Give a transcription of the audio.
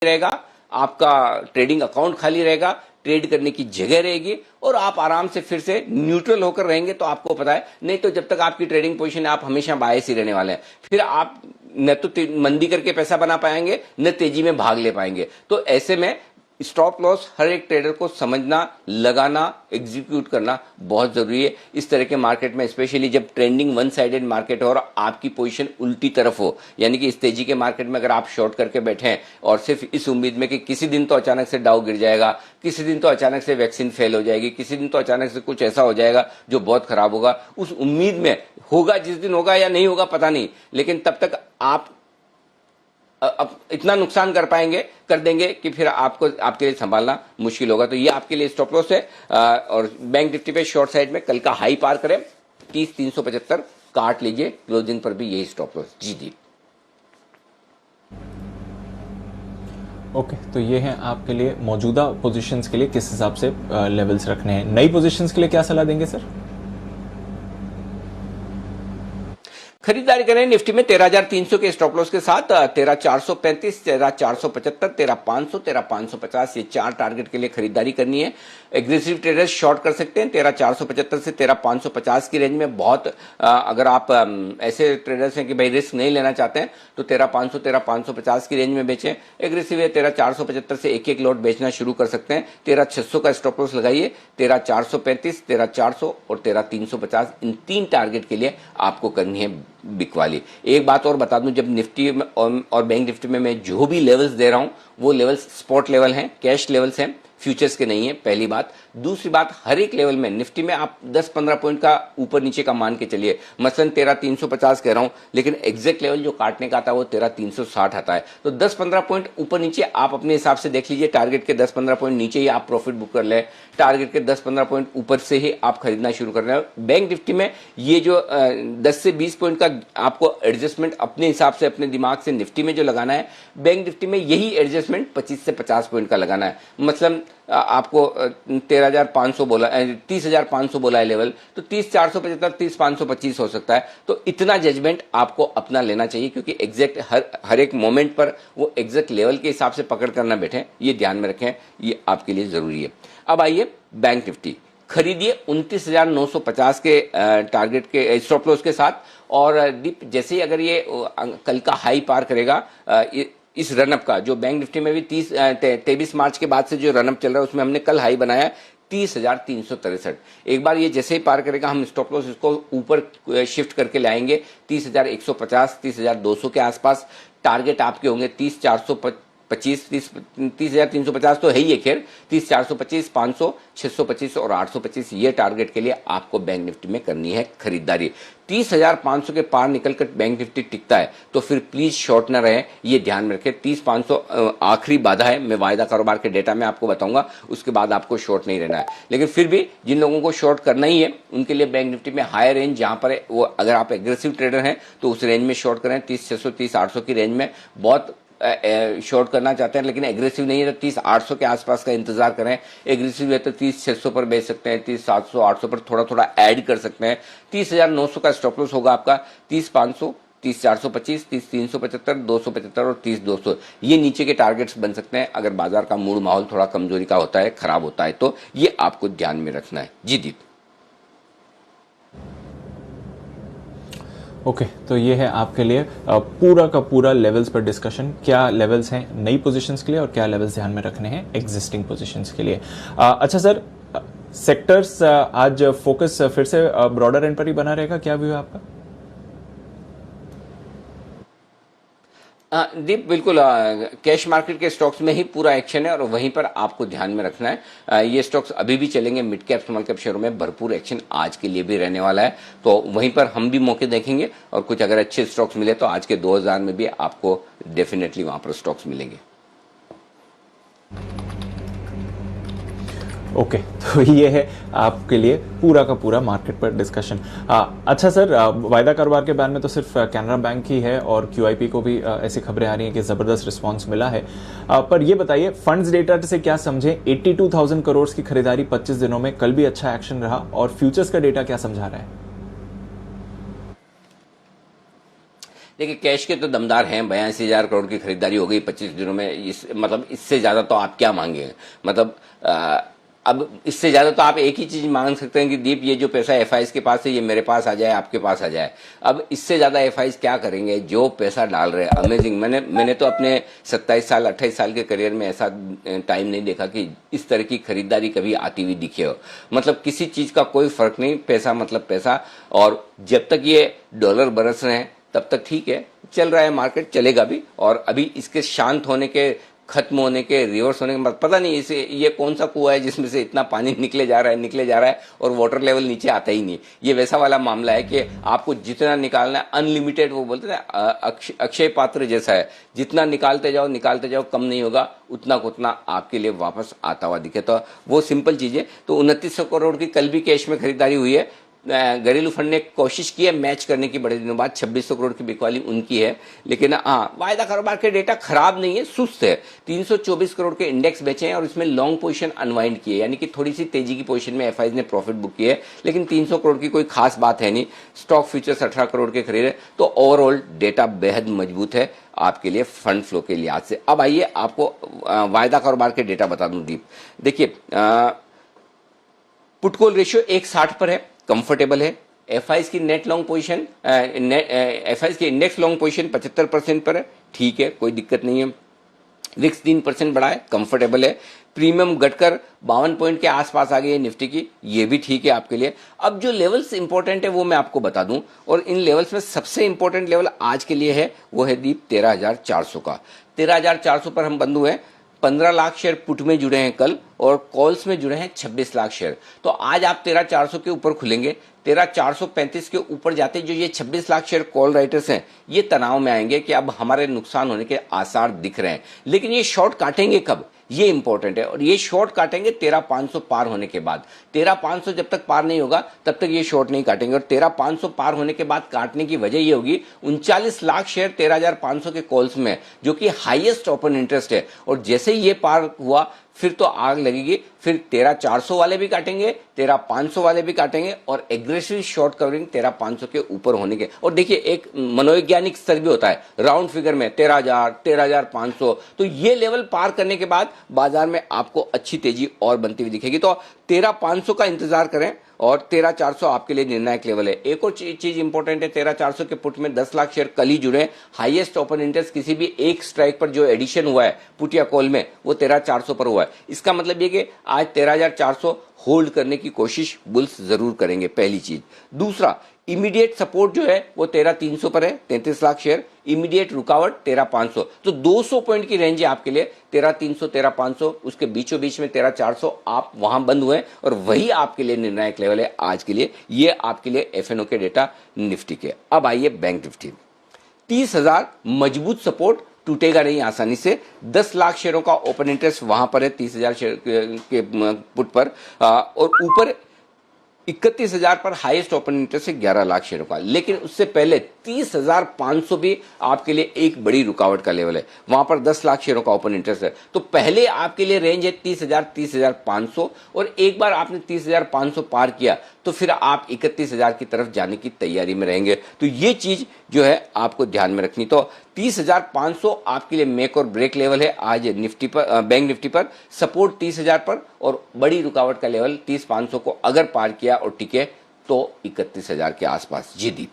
रहेगा, आपका trading account खाली रहेगा, ट्रेड करने की जगह रहेगी और आप आराम से फिर से न्यूट्रल होकर रहेंगे। तो आपको पता है, नहीं तो जब तक आपकी ट्रेडिंग पोजीशन है आप हमेशा बायस ही रहने वाले हैं। फिर आप न तो मंदी करके पैसा बना पाएंगे, न तेजी में भाग ले पाएंगे। तो ऐसे में स्टॉप लॉस हर एक ट्रेडर को समझना, लगाना, एग्जीक्यूट करना बहुत जरूरी है। इस तरह के मार्केट में स्पेशली जब ट्रेंडिंग वन साइडेड मार्केट हो और आपकी पोजीशन उल्टी तरफ हो, यानी कि इस तेजी के मार्केट में अगर आप शॉर्ट करके बैठे हैं और सिर्फ इस उम्मीद में कि किसी दिन तो अचानक से डाउ गिर जाएगा, किसी दिन तो अचानक से वैक्सीन फेल हो जाएगी, किसी दिन तो अचानक से कुछ ऐसा हो जाएगा जो बहुत खराब होगा, उस उम्मीद में होगा, जिस दिन होगा या नहीं होगा पता नहीं, लेकिन तब तक आप अब इतना नुकसान कर देंगे कि फिर आपके लिए संभालना मुश्किल होगा। तो ये आपके लिए स्टॉप लॉस है। और बैंक निफ्टी पे शॉर्ट साइड में कल का हाई पार करें 30,375 काट लीजिए, क्लोजिंग पर भी यही स्टॉप लॉस। जी दी। ओके, तो ये है आपके लिए मौजूदा पोजीशंस के लिए किस हिसाब से लेवल्स रखने हैं। नई पोजीशंस के लिए क्या सलाह देंगे सर? खरीदारी करें निफ्टी में 13,300 के स्टॉप लॉस के साथ 13,435, 13,475, 13,500, 13,550 ये 4 टारगेट के लिए खरीदारी करनी है। एग्रेसिव ट्रेडर्स शॉर्ट कर सकते हैं 13,475 से 13,550 की रेंज में। बहुत अगर आप ऐसे ट्रेडर्स हैं कि भाई रिस्क नहीं लेना चाहते हैं तो 13,500, 13,550 की रेंज में बेचें। एग्रेसिव है 13,475 से एक लॉट बेचना शुरू कर सकते हैं। 13,600 का स्टॉप लॉस लगाइए। 13,435, 13,400 और 13,350 इन 3 टारगेट के लिए आपको करनी है बिकवाली। एक बात और बता दूं, जब निफ्टी और बैंक निफ्टी में मैं जो भी लेवल्स दे रहा हूं वो लेवल्स स्पॉट लेवल हैं, कैश लेवल्स हैं, फ्यूचर्स के नहीं है, पहली बात। दूसरी बात, हर एक लेवल में निफ्टी में आप 10-15 पॉइंट का ऊपर नीचे का मान के चलिए। मसलन 13,350 कह रहा हूं, लेकिन एग्जैक्ट लेवल जो काटने का आता है वो 13,360 आता है। तो 10-15 पॉइंट ऊपर नीचे आप अपने हिसाब से देख लीजिए। टारगेट के 10-15 पॉइंट नीचे ही आप प्रॉफिट बुक कर ले, टारगेट के 10-15 पॉइंट ऊपर से ही आप खरीदना शुरू कर रहे हैं। बैंक निफ्टी में ये जो 10 से 20 पॉइंट का आपको एडजस्टमेंट अपने हिसाब से अपने दिमाग से निफ्टी में जो लगाना है, बैंक निफ्टी में यही एडजस्टमेंट 25 से 50 पॉइंट का लगाना है। मतलब आपको 13,500 बोला, 30,500 बोला है लेवल, तो 30,475, 30,525 हो सकता है। तो इतना जजमेंट आपको अपना लेना चाहिए, क्योंकि एग्जैक्ट हर एक मोमेंट पर वो एग्जैक्ट लेवल के हिसाब से पकड़ कर ना बैठे, ये ध्यान में रखें, ये आपके लिए जरूरी है। अब आइए बैंक निफ्टी खरीदिए 29,950 के टारगेट के स्टॉप लॉस के साथ। और डिप जैसे ही अगर ये कल का हाई पार करेगा, इस रनअप का जो बैंक निफ्टी में भी 23 मार्च के बाद से जो रनअप चल रहा है उसमें हमने कल हाई बनाया 30,363। एक बार ये जैसे ही पार करेगा हम स्टॉप लॉस इसको ऊपर शिफ्ट करके लाएंगे 30,150, 30,200 के आसपास। टारगेट आपके होंगे 30,425, 30,350 तो है ही है, खैर 30,425, 500, 625 और 825 ये टारगेट के लिए आपको बैंक निफ्टी में करनी है खरीदारी। 30,500 के पार निकलकर बैंक निफ्टी टिकता है तो फिर प्लीज शॉर्ट न रहे, ये ध्यान में रखें। 30,500 आखिरी बाधा है, मैं वायदा कारोबार के डेटा में आपको बताऊंगा, उसके बाद आपको शॉर्ट नहीं रहना है। लेकिन फिर भी जिन लोगों को शॉर्ट करना ही है उनके लिए बैंक निफ्टी में हायर रेंज जहां पर है, वो अगर आप एग्रेसिव ट्रेडर हैं तो उस रेंज में शॉर्ट करें। 30,600, 30,800 की रेंज में बहुत शॉर्ट करना चाहते हैं लेकिन एग्रेसिव नहीं है तो 30,800 के आसपास का इंतजार करें। एग्रेसिव है तो 30,600 पर बेच सकते हैं, 30,700, 800 पर थोड़ा थोड़ा ऐड कर सकते हैं। 30,900 का स्टॉप लॉस होगा आपका। 30,500, 30,425, 30,375, 275 और 30,200 ये नीचे के टारगेट्स बन सकते हैं अगर बाजार का मूड माहौल थोड़ा कमजोरी का होता है, खराब होता है, तो ये आपको ध्यान में रखना है। जी दीप। ओके, तो ये है आपके लिए पूरा का पूरा लेवल्स पर डिस्कशन, क्या लेवल्स हैं नई पोजीशंस के लिए और क्या लेवल्स ध्यान में रखने हैं एग्जिस्टिंग पोजीशंस के लिए। अच्छा सर, सेक्टर्स आज फोकस फिर से ब्रॉडर एंड पर ही बना रहेगा, क्या व्यू है आपका? दीप बिल्कुल, कैश मार्केट के स्टॉक्स में ही पूरा एक्शन है और वहीं पर आपको ध्यान में रखना है। ये स्टॉक्स अभी भी चलेंगे, मिड कैप स्मॉल कैप शेयरों में भरपूर एक्शन आज के लिए भी रहने वाला है, तो वहीं पर हम भी मौके देखेंगे और कुछ अगर अच्छे स्टॉक्स मिले तो आज के 2000 में भी आपको डेफिनेटली वहां पर स्टॉक्स मिलेंगे। ओके, तो ये है आपके लिए पूरा का पूरा मार्केट पर डिस्कशन। अच्छा सर, वायदा कारोबार के बैन में तो सिर्फ कैनरा बैंक ही है और क्यूआईपी को भी ऐसी खबरें आ रही हैं कि जबरदस्त रिस्पांस मिला है, पर ये बताइए फंड्स डेटा से क्या समझे? 82,000 करोड़ की खरीदारी 25 दिनों में, कल भी अच्छा एक्शन रहा, और फ्यूचर्स का डेटा क्या समझा रहा है? देखिए कैश के तो दमदार हैं, 82,000 करोड़ की खरीदारी हो गई 25 दिनों में। मतलब इससे ज्यादा तो आप क्या मांगेंगे? मतलब अब इससे ज्यादा तो आप एक ही चीज मांग सकते हैं कि दीप ये जो पैसा एफआईज के पास है ये मेरे पास आ जाए, आपके पास आ जाए। अब इससे ज्यादा एफआईज क्या करेंगे जो पैसा डाल रहे हैं? अमेजिंग। मैंने तो अपने 27 साल 28 साल के करियर में ऐसा टाइम नहीं देखा कि इस तरह की खरीदारी कभी आती हुई दिखी हो। मतलब किसी चीज का कोई फर्क नहीं, पैसा मतलब पैसा। और जब तक ये डॉलर बरस रहे हैं तब तक ठीक है, चल रहा है मार्केट, चलेगा भी। और अभी इसके शांत होने के, खत्म होने के, रिवर्स होने के बाद पता नहीं इसे ये कौन सा कुआं है जिसमें से इतना पानी निकले जा रहा है और वाटर लेवल नीचे आता ही नहीं। ये वैसा वाला मामला है कि आपको जितना निकालना है अनलिमिटेड, वो बोलते हैं अक्षय पात्र जैसा है, जितना निकालते जाओ कम नहीं होगा, उतना को उतना आपके लिए वापस आता हुआ दिखे। तो वो सिंपल चीज है। तो 2900 करोड़ की कल भी कैश में खरीदारी हुई है। घरेलू फंड ने कोशिश की है मैच करने की बड़े दिनों बाद, 2600 करोड़ की बिकवाली उनकी है। लेकिन हाँ, वायदा कारोबार के डेटा खराब नहीं है, सुस्त है। 324 करोड़ के इंडेक्स बेचे हैं और इसमें लॉन्ग पोजीशन अनवाइंड की है, यानी कि थोड़ी सी तेजी की पोजीशन में एफआईज ने प्रॉफिट बुक की है। लेकिन 300 करोड़ की कोई खास बात है नहीं। स्टॉक फ्यूचर्स 18 करोड़ के खरीदे। तो ओवरऑल डेटा बेहद मजबूत है आपके लिए फंड फ्लो के लिहाज से। अब आइए आपको वायदा कारोबार के डेटा बता दूं दीप। देखिए पुट कॉल रेशियो 1.60 पर है, कंफर्टेबल है। एफआईज की नेट लॉन्ग पोजीशन, एफआईज की इंडेक्स लॉन्ग पोजीशन 75% पर है, ठीक है, कोई दिक्कत नहीं है। विक्स 3% बढ़ा है, कंफर्टेबल है। प्रीमियम घटकर 52 पॉइंट के आसपास आ गई है निफ्टी की, ये भी ठीक है आपके लिए। अब जो लेवल्स इंपॉर्टेंट है वो मैं आपको बता दूं, और इन लेवल्स में सबसे इंपॉर्टेंट लेवल आज के लिए है वो है दीप 13,400 का। 13,400 पर हम बंद हुए हैं। 15 लाख शेयर पुट में जुड़े हैं कल, और कॉल्स में जुड़े हैं 26 लाख शेयर। तो आज आप 13,400 के ऊपर खुलेंगे। 13,435 के ऊपर जाते जो ये 26 लाख शेयर कॉल राइटर्स हैं, ये तनाव में आएंगे कि अब हमारे नुकसान होने के आसार दिख रहे हैं। लेकिन ये शॉर्ट काटेंगे कब, ये इंपॉर्टेंट है। और ये शॉर्ट काटेंगे 13,500 पार होने के बाद। 13,500 जब तक पार नहीं होगा तब तक ये शॉर्ट नहीं काटेंगे। और 13,500 पार होने के बाद काटने की वजह ये होगी 39 लाख शेयर 13,500 के कॉल्स में, जो कि हाईएस्ट ओपन इंटरेस्ट है। और जैसे ही ये पार हुआ फिर तो आग लगेगी। फिर 13,400 वाले भी काटेंगे, 13,500 वाले भी काटेंगे, और एग्रेसिव शॉर्ट कवरिंग 13,500 के ऊपर होने के। और देखिए एक मनोवैज्ञानिक स्तर भी होता है राउंड फिगर में, 13,000, 13,500। तो ये लेवल पार करने के बाद बाजार में आपको अच्छी तेजी और बनती हुई दिखेगी। तो 13,500 का इंतजार करें, और 13,400 आपके लिए निर्णायक लेवल है। एक और चीज इंपॉर्टेंट है, 13,400 के पुट में 10 लाख शेयर कल ही जुड़े। हाईएस्ट ओपन इंटरेस्ट किसी भी एक स्ट्राइक पर जो एडिशन हुआ है पुट या कॉल में, वो 13,400 पर हुआ है। इसका मतलब ये कि आज 13,400 होल्ड करने की कोशिश बुल्स जरूर करेंगे, पहली चीज। दूसरा, इमीडिएट सपोर्ट जो है वो 13,300 पर है, 33 लाख शेयर। इमीडिएट रुकावट 13,500। तो 200 पॉइंट की रेंज है आपके लिए, 13,300, 13,500, उसके बीचों बीच में 13,400 आप वहां बंद हुए, और वही आपके लिए निर्णायक लेवल है आज के लिए। ये आपके लिए एफएनओ के डेटा निफ्टी के। अब आइए बैंक निफ्टी। 30,000 मजबूत सपोर्ट, टूटेगा नहीं आसानी से। 10 लाख शेयरों का ओपन इंटरेस्ट वहां पर है 30,000 शेयर के पुट पर, और ऊपर 31,000 पर हाईएस्ट ओपन इंटरेस्ट है 11 लाख शेयरों का। लेकिन उससे पहले 30,500 भी आपके लिए एक बड़ी रुकावट का लेवल है, वहां पर 10 लाख शेयरों का ओपन इंटरेस्ट है। तो पहले आपके लिए रेंज है 30,000, 30,500, और एक बार आपने 30,500 पार किया तो फिर आप 31,000 की तरफ जाने की तैयारी में रहेंगे। तो ये चीज जो है आपको ध्यान में रखनी। तो 30,500 आपके लिए मेक और ब्रेक लेवल है आज निफ्टी पर, बैंक निफ्टी पर। सपोर्ट 30,000 पर, और बड़ी रुकावट का लेवल 30,500 को अगर पार किया और टिके तो 31,000 के आसपास। जी दीप।